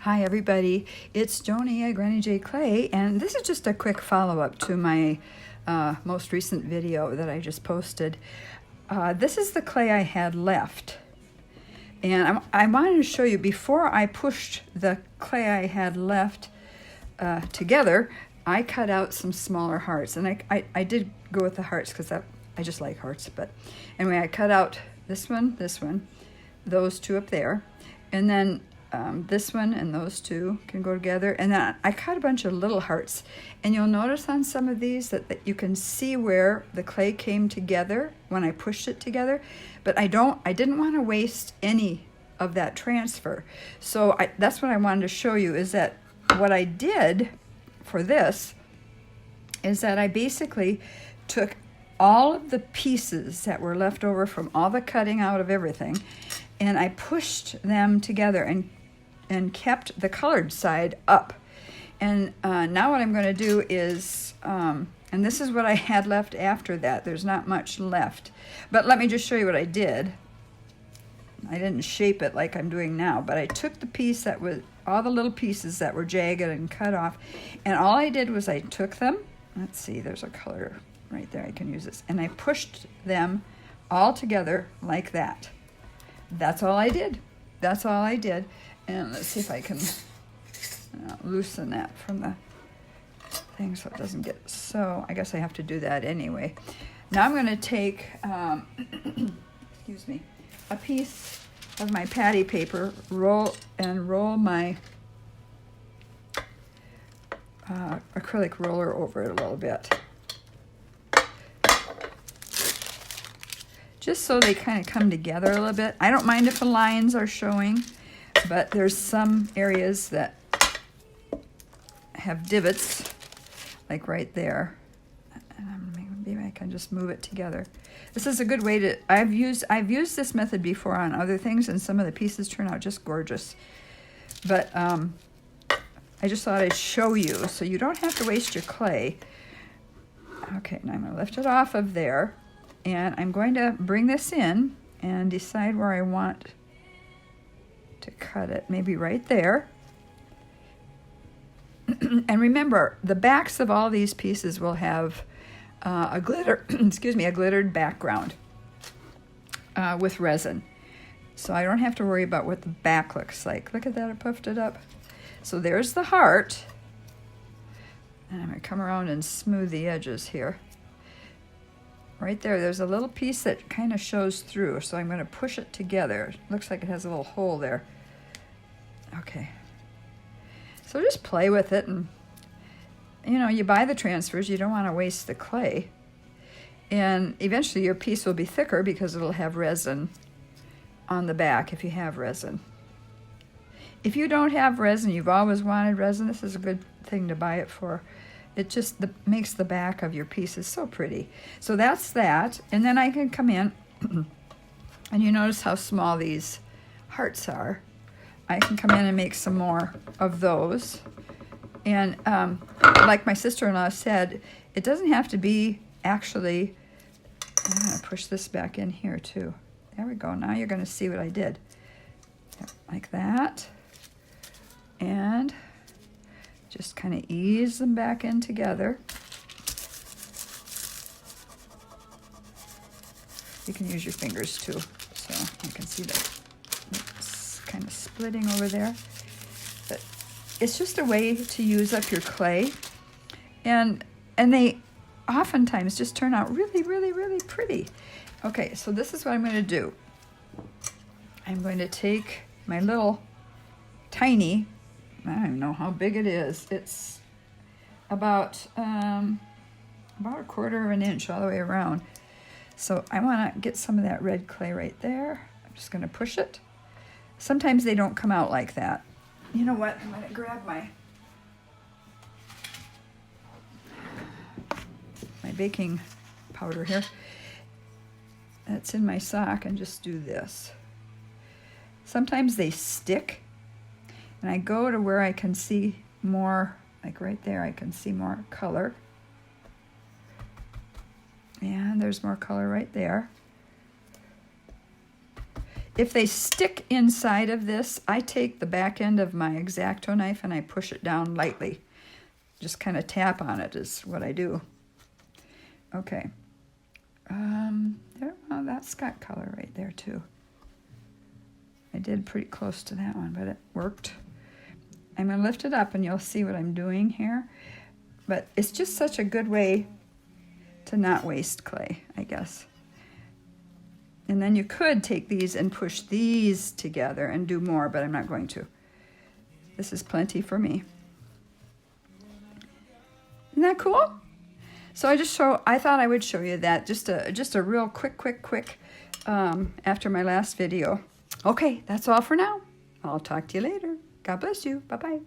Hi everybody, it's Joni at Granny J Clay, and this is just a quick follow-up to my most recent video that I just posted. This is the clay I had left, and I wanted to show you before I pushed the clay I had left together. I cut out some smaller hearts, and I did go with the hearts because I just like hearts. But anyway, I cut out this one, those two up there, and then this one and those two can go together. And then I cut a bunch of little hearts, and you'll notice on some of these that you can see where the clay came together when I pushed it together. But I didn't want to waste any of that transfer. So that's what I wanted to show you, is that what I did for this is that I basically took all of the pieces that were left over from all the cutting out of everything, and I pushed them together and kept the colored side up. And now what I'm going to do is, and this is what I had left after that. There's not much left. But let me just show you what I did. I didn't shape it like I'm doing now, but I took the piece that was, all the little pieces that were jagged and cut off, and all I did was I took them, let's see, there's a color right there, I can use this, and I pushed them all together like that. That's all I did. That's all I did. And let's see if I can loosen that from the thing so it doesn't get, so I guess I have to do that anyway. Now I'm going to take, excuse me, a piece of my patty paper, roll my acrylic roller over it a little bit. Just so they kind of come together a little bit. I don't mind if the lines are showing, but there's some areas that have divots, like right there. And maybe I can just move it together. This is a good way to, I've used this method before on other things, and some of the pieces turn out just gorgeous. But I just thought I'd show you so you don't have to waste your clay. Okay, now I'm going to lift it off of there, and I'm going to bring this in and decide where I want to cut it. Maybe right there. And remember, the backs of all these pieces will have a glitter, excuse me, a glittered background with resin. So I don't have to worry about what the back looks like. Look at that, I puffed it up. So there's the heart. And I'm going to come around and smooth the edges here. Right there's a little piece that kind of shows through, so I'm going to push it together. Looks like it has a little hole there. Okay. So just play with it, and you know, you buy the transfers, you don't want to waste the clay. And eventually your piece will be thicker because it'll have resin on the back if you have resin. If you don't have resin, you've always wanted resin, this is a good thing to buy it for. It just makes the back of your pieces so pretty. So that's that. And then I can come in, and you notice how small these hearts are. I can come in and make some more of those. And like my sister-in-law said, it doesn't have to be actually, I'm going to push this back in here too. There we go. Now you're going to see what I did. Like that. And just kind of ease them back in together. You can use your fingers too, so you can see that it's kind of splitting over there. But it's just a way to use up your clay, and they oftentimes just turn out really, really, really pretty. Okay, so this is what I'm going to do. I'm going to take my little tiny, I don't even know how big it is. It's about a quarter of an inch all the way around. So I want to get some of that red clay right there. I'm just going to push it. Sometimes they don't come out like that. You know what? I'm going to grab my baking powder here. That's in my sock, and just do this. Sometimes they stick. And I go to where I can see more, like right there, I can see more color. And there's more color right there. If they stick inside of this, I take the back end of my X-Acto knife and I push it down lightly. Just kind of tap on it is what I do. Okay. There, well, that's got color right there too. I did pretty close to that one, but it worked. I'm going to lift it up and you'll see what I'm doing here. But it's just such a good way to not waste clay, I guess. And then you could take these and push these together and do more, but I'm not going to. This is plenty for me. Isn't that cool? So I thought I would show you that. Just a real quick after my last video. Okay, that's all for now. I'll talk to you later. God bless you. Bye-bye.